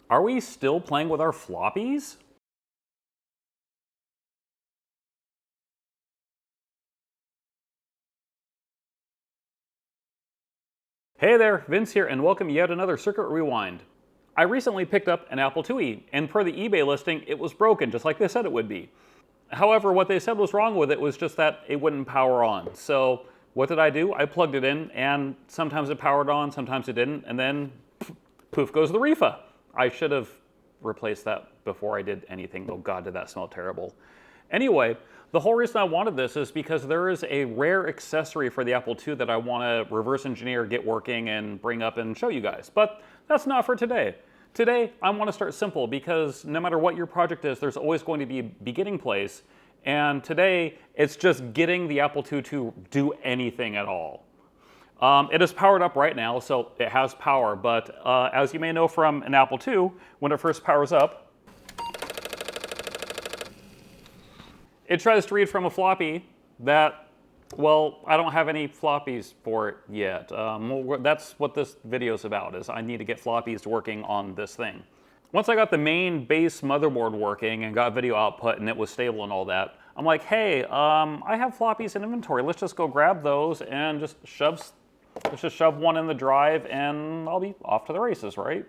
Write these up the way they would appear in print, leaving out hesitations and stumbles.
Are we still playing with our floppies? Hey there, Vince here, and welcome to yet another Circuit Rewind. I recently picked up an Apple IIe, and per the eBay listing, it was broken, just like they said it would be. However, what they said was wrong with it was just that it wouldn't power on. So what did I do? I plugged it in, and sometimes it powered on, sometimes it didn't, and then poof goes the reefa. I should have replaced that before I did anything. Oh God, did that smell terrible. Anyway, the whole reason I wanted this is because there is a rare accessory for the Apple II that I want to reverse engineer, get working, and bring up and show you guys. But that's not for today. Today, I want to start simple because no matter what your project is, there's always going to be a beginning place. And today, it's just getting the Apple II to do anything at all. It is powered up right now, so it has power, but as you may know from an Apple II, when it first powers up, it tries to read from a floppy that, well, I don't have any floppies for it yet. That's what this video is about, is I need to get floppies working on this thing. Once I got the main base motherboard working and got video output and it was stable and all that, I'm like, hey, I have floppies in inventory. Let's just go grab those and let's just shove one in the drive and I'll be off to the races, right?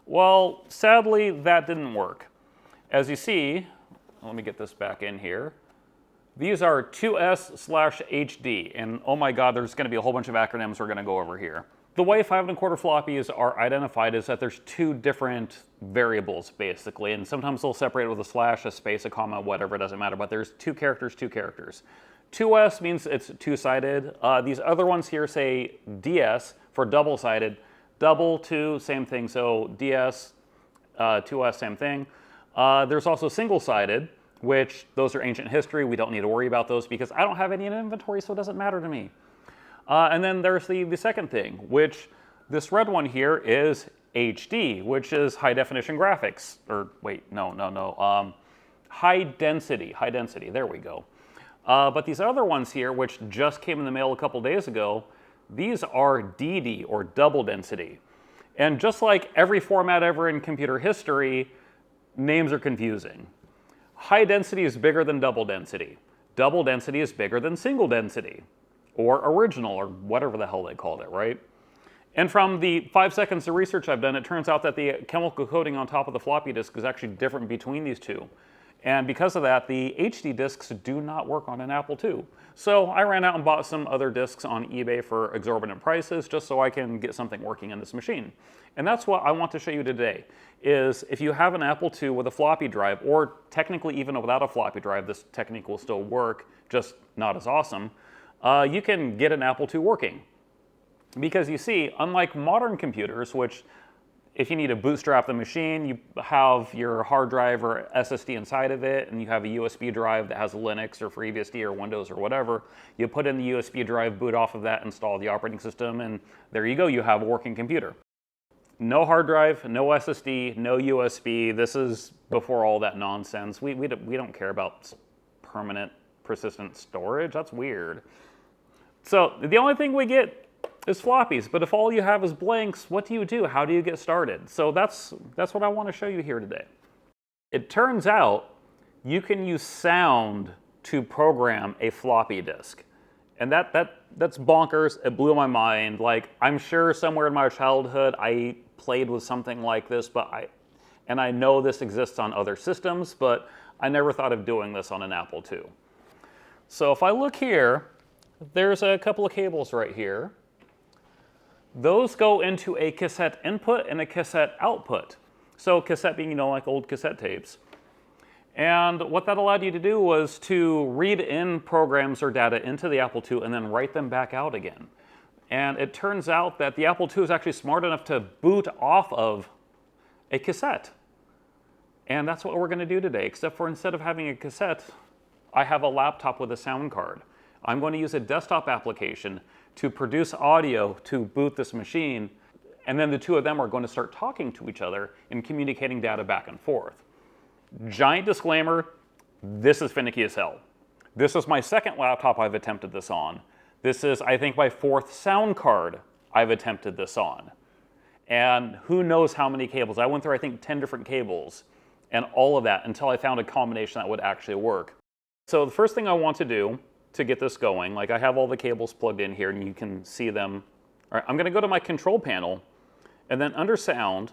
Well, sadly, that didn't work. As you see, let me get this back in here. These are 2S/HD, and oh my God, there's going to be a whole bunch of acronyms we're going to go over here. The way 5 1/4 floppies are identified is that there's two different variables, basically, and sometimes they'll separate with a slash, a space, a comma, whatever, it doesn't matter, but there's two characters. 2S means it's two-sided. These other ones here say DS for double-sided. Double, two, same thing, so DS, 2S, same thing. There's also single-sided, which those are ancient history. We don't need to worry about those because I don't have any in inventory, so it doesn't matter to me. And then there's the second thing, which this red one here is HD, which is high definition graphics. Or wait, no. High density, there we go. But these other ones here, which just came in the mail a couple days ago, these are DD, or double density. And just like every format ever in computer history, names are confusing. High density is bigger than double density. Double density is bigger than single density, or original, or whatever the hell they called it, right? And from the 5 seconds of research I've done, it turns out that the chemical coating on top of the floppy disk is actually different between these two. And because of that, the HD disks do not work on an Apple II. So I ran out and bought some other disks on eBay for exorbitant prices just so I can get something working in this machine. And that's what I want to show you today, is if you have an Apple II with a floppy drive, or technically even without a floppy drive, this technique will still work, just not as awesome, you can get an Apple II working. Because you see, unlike modern computers, which if you need to bootstrap the machine, you have your hard drive or SSD inside of it, and you have a USB drive that has Linux or FreeBSD or Windows or whatever. You put in the USB drive, boot off of that, install the operating system, and there you go, you have a working computer. No hard drive, no SSD, no USB. This is before all that nonsense. We don't care about permanent, persistent storage. That's weird. So the only thing we get is floppies, but if all you have is blanks, what do you do? How do you get started? So that's what I want to show you here today. It turns out you can use sound to program a floppy disk. And that's bonkers. It blew my mind. Like, I'm sure somewhere in my childhood I played with something like this, and I know this exists on other systems, but I never thought of doing this on an Apple II. So if I look here, there's a couple of cables right here. Those go into a cassette input and a cassette output. So cassette being, like old cassette tapes. And what that allowed you to do was to read in programs or data into the Apple II and then write them back out again. And it turns out that the Apple II is actually smart enough to boot off of a cassette. And that's what we're going to do today, except for instead of having a cassette, I have a laptop with a sound card. I'm going to use a desktop application to produce audio to boot this machine, and then the two of them are going to start talking to each other and communicating data back and forth. Giant disclaimer, this is finicky as hell. This is my second laptop I've attempted this on. This is, I think, my fourth sound card I've attempted this on. and who knows how many cables. I went through, I think, 10 different cables and all of that until I found a combination that would actually work. So the first thing I want to do to get this going, like I have all the cables plugged in here and you can see them. All right, I'm going to go to my control panel, and then under sound,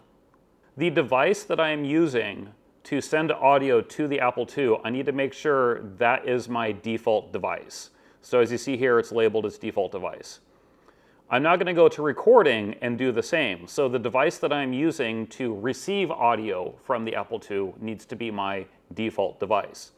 the device that I am using to send audio to the Apple II, I need to make sure that is my default device. So as you see here, it's labeled as default device. I'm now going to go to recording and do the same. So the device that I'm using to receive audio from the Apple II needs to be my default device.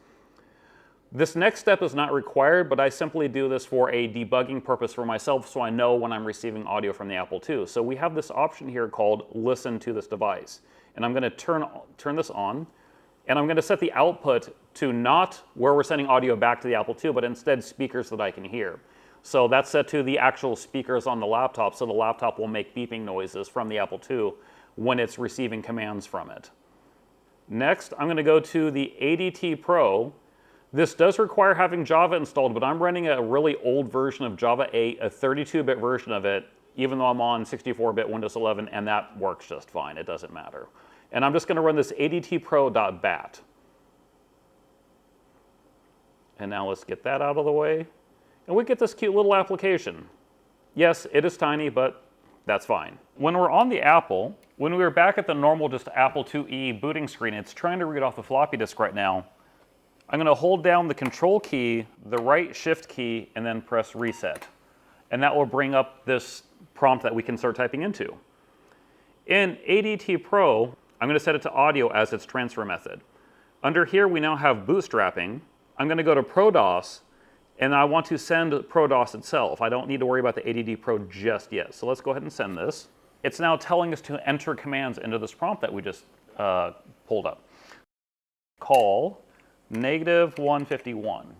This next step is not required, but I simply do this for a debugging purpose for myself so I know when I'm receiving audio from the Apple II. So we have this option here called listen to this device. And I'm going to turn this on, and I'm going to set the output to not where we're sending audio back to the Apple II, but instead speakers that I can hear. So that's set to the actual speakers on the laptop, so the laptop will make beeping noises from the Apple II when it's receiving commands from it. Next, I'm going to go to the ADTPro. This does require having Java installed, but I'm running a really old version of Java 8, a 32-bit version of it, even though I'm on 64-bit Windows 11, and that works just fine. It doesn't matter. And I'm just going to run this ADTPro.bat. And now let's get that out of the way. And we get this cute little application. Yes, it is tiny, but that's fine. When we're on the Apple, when we were back at the normal just Apple IIe booting screen, it's trying to read off the floppy disk right now. I'm going to hold down the control key, the right shift key, and then press reset. And that will bring up this prompt that we can start typing into. In ADTPro, I'm going to set it to audio as its transfer method. Under here, we now have bootstrapping. I'm going to go to ProDOS, and I want to send ProDOS itself. I don't need to worry about the ADTPro just yet. So let's go ahead and send this. It's now telling us to enter commands into this prompt that we just pulled up. Call -151.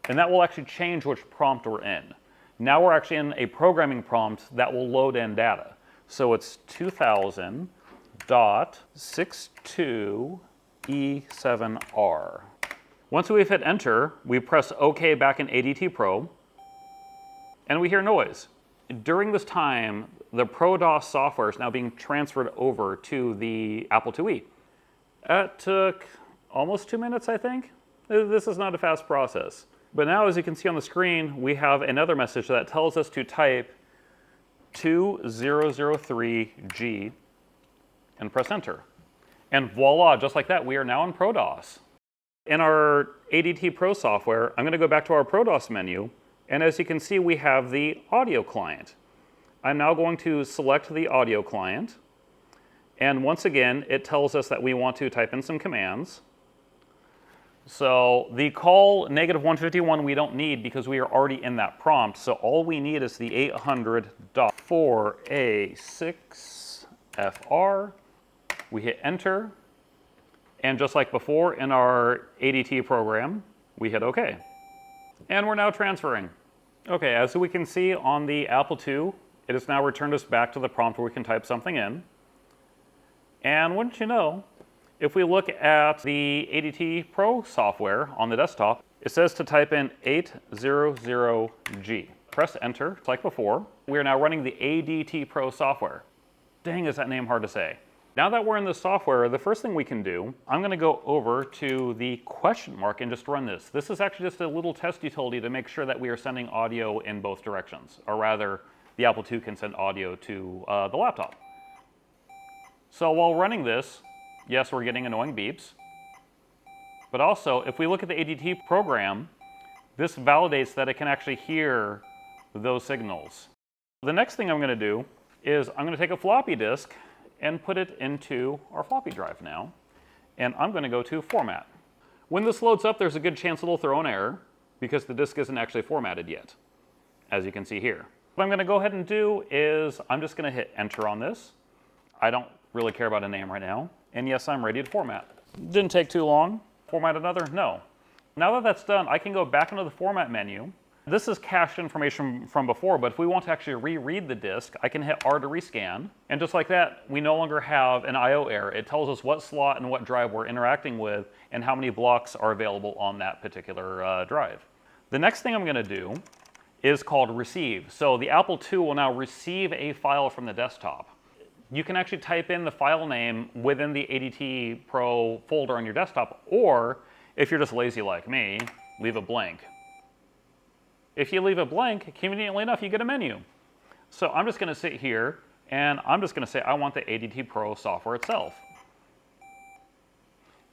And that will actually change which prompt we're in. Now we're actually in a programming prompt that will load in data. So it's 2000.62E7R. Once we've hit enter, we press OK back in ADTPro, and we hear noise. During this time, the ProDOS software is now being transferred over to the Apple IIe. That took almost 2 minutes, I think. This is not a fast process. But now, as you can see on the screen, we have another message that tells us to type 2003G and press enter. And voila, just like that, we are now in ProDOS. In our ADTPro software, I'm going to go back to our ProDOS menu, and as you can see, we have the audio client. I'm now going to select the audio client, and once again, it tells us that we want to type in some commands. So the call -151 we don't need because we are already in that prompt, so all we need is the 800.4A6FR. We hit enter, and just like before in our ADT program, we hit OK. And we're now transferring. Okay, as we can see on the Apple II, it has now returned us back to the prompt where we can type something in. And wouldn't you know, if we look at the ADTPro software on the desktop, it says to type in 800G. Press enter, just like before. We are now running the ADTPro software. Dang, is that name hard to say. Now that we're in the software, the first thing we can do, I'm going to go over to the question mark and just run this. This is actually just a little test utility to make sure that we are sending audio in both directions, or rather, the Apple II can send audio to the laptop. So while running this, yes, we're getting annoying beeps. But also, if we look at the ADT program, this validates that it can actually hear those signals. The next thing I'm going to do is I'm going to take a floppy disk and put it into our floppy drive now. And I'm going to go to Format. When this loads up, there's a good chance it'll throw an error because the disk isn't actually formatted yet, as you can see here. What I'm going to go ahead and do is I'm just going to hit Enter on this. I don't really care about a name right now. And yes, I'm ready to format. Didn't take too long. Format another? No. Now that that's done, I can go back into the Format menu. This is cached information from before, but if we want to actually reread the disk, I can hit R to rescan. And just like that, we no longer have an I/O error. It tells us what slot and what drive we're interacting with and how many blocks are available on that particular drive. The next thing I'm going to do is called receive. So the Apple II will now receive a file from the desktop. you can actually type in the file name within the ADTPro folder on your desktop, or if you're just lazy like me, leave it blank. If you leave it blank, conveniently enough, you get a menu. So I'm just going to sit here and I'm just going to say I want the ADTPro software itself.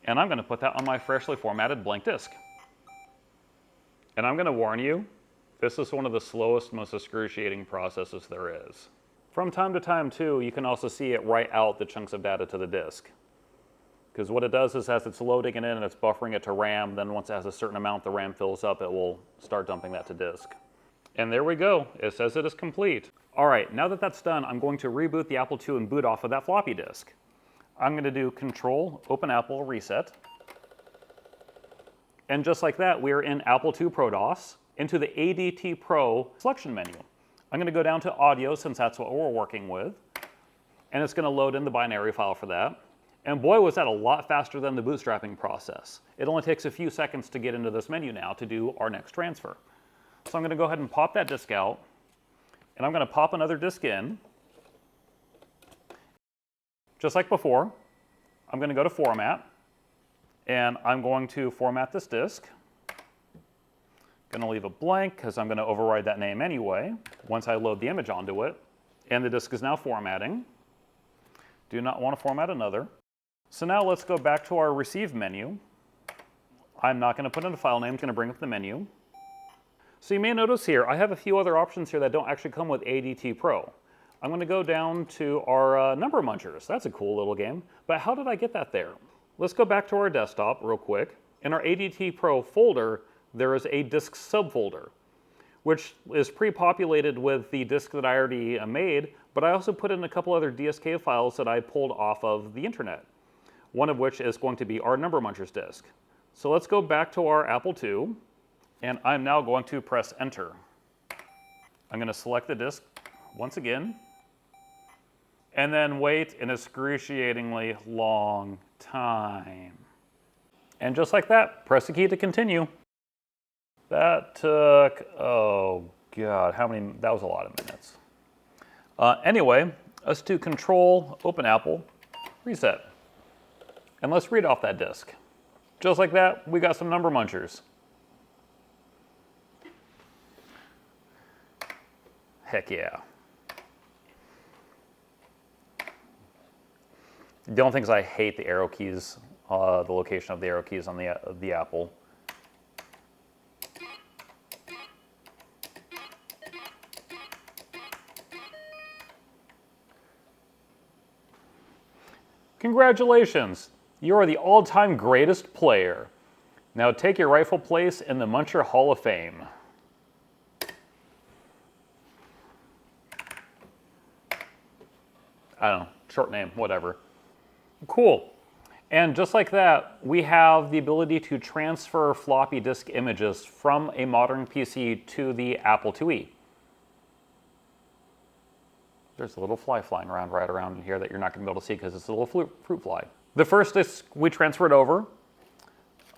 And I'm going to put that on my freshly formatted blank disk. And I'm going to warn you, this is one of the slowest, most excruciating processes there is. From time to time, too, you can also see it write out the chunks of data to the disk. Because what it does is as it's loading it in and it's buffering it to RAM, then once it has a certain amount the RAM fills up, it will start dumping that to disk. And there we go. It says it is complete. All right, now that that's done, I'm going to reboot the Apple II and boot off of that floppy disk. I'm going to do Control, Open Apple, Reset. And just like that, we are in Apple II ProDOS into the ADTPro selection menu. I'm going to go down to Audio since that's what we're working with. And it's going to load in the binary file for that. And boy, was that a lot faster than the bootstrapping process. It only takes a few seconds to get into this menu now to do our next transfer. So I'm going to go ahead and pop that disk out. And I'm going to pop another disk in. Just like before, I'm going to go to Format. And I'm going to format this disk. Going to leave it blank because I'm going to override that name anyway once I load the image onto it. And the disk is now formatting. Do not want to format another. So now let's go back to our Receive menu. I'm not going to put in a file name. I'm going to bring up the menu. So you may notice here, I have a few other options here that don't actually come with ADTPro. I'm going to go down to our number munchers. That's a cool little game. But how did I get that there? Let's go back to our desktop real quick. In our ADTPro folder, there is a disk subfolder, which is pre-populated with the disk that I already made, but I also put in a couple other DSK files that I pulled off of the internet, one of which is going to be our number munchers disk. So let's go back to our Apple II, and I'm now going to press Enter. I'm going to select the disk once again, and then wait an excruciatingly long time. And just like that, press the key to continue. That took, oh God, that was a lot of minutes. Anyway, let's do Control, Open Apple, Reset. And let's read off that disk. Just like that, we got some number munchers. Heck yeah. The only thing is I hate the arrow keys, the location of the arrow keys on the Apple. Congratulations, you are the all-time greatest player. Now take your rightful place in the Muncher Hall of Fame. I don't know, short name, whatever. Cool. And just like that, we have the ability to transfer floppy disk images from a modern PC to the Apple IIe. There's a little fly flying around right around in here that you're not going to be able to see because it's a little fruit fly. The first disk we transferred over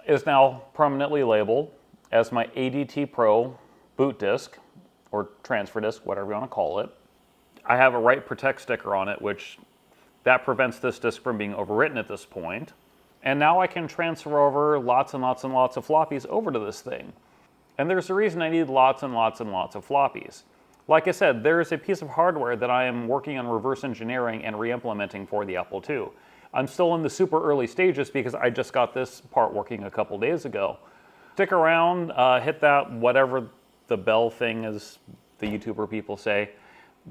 is now permanently labeled as my ADTPro boot disk, or transfer disk, whatever you want to call it. I have a Write Protect sticker on it, which that prevents this disk from being overwritten at this point. And now I can transfer over lots and lots and lots of floppies over to this thing. And there's a reason I need lots and lots and lots of floppies. Like I said, there is a piece of hardware that I am working on reverse engineering and re-implementing for the Apple II. I'm still in the super early stages because I just got this part working a couple days ago. Stick around, hit that whatever the bell thing is, the YouTuber people say,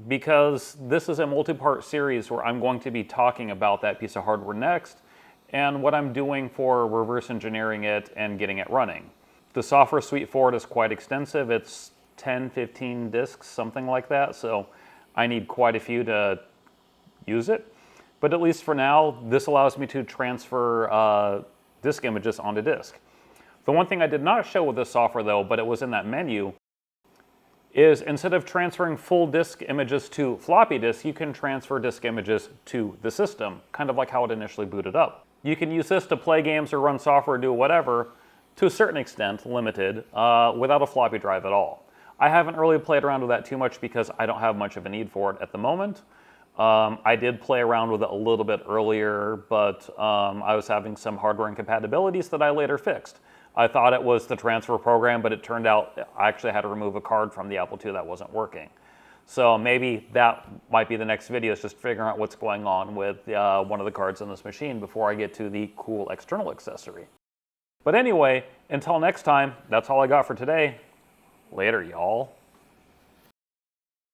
because this is a multi-part series where I'm going to be talking about that piece of hardware next and what I'm doing for reverse engineering it and getting it running. The software suite for it is quite extensive. It's 10, 15 disks, something like that, so I need quite a few to use it. But at least for now, this allows me to transfer disk images onto disk. The one thing I did not show with this software though, but it was in that menu, is instead of transferring full disk images to floppy disk, you can transfer disk images to the system, kind of like how it initially booted up. You can use this to play games or run software, do whatever, to a certain extent, limited, without a floppy drive at all. I haven't really played around with that too much because I don't have much of a need for it at the moment. I did play around with it a little bit earlier, but I was having some hardware incompatibilities that I later fixed. I thought it was the transfer program, but it turned out I actually had to remove a card from the Apple II that wasn't working. So maybe that might be the next video, is just figuring out what's going on with one of the cards in this machine before I get to the cool external accessory. But anyway, until next time, that's all I got for today. Later, y'all.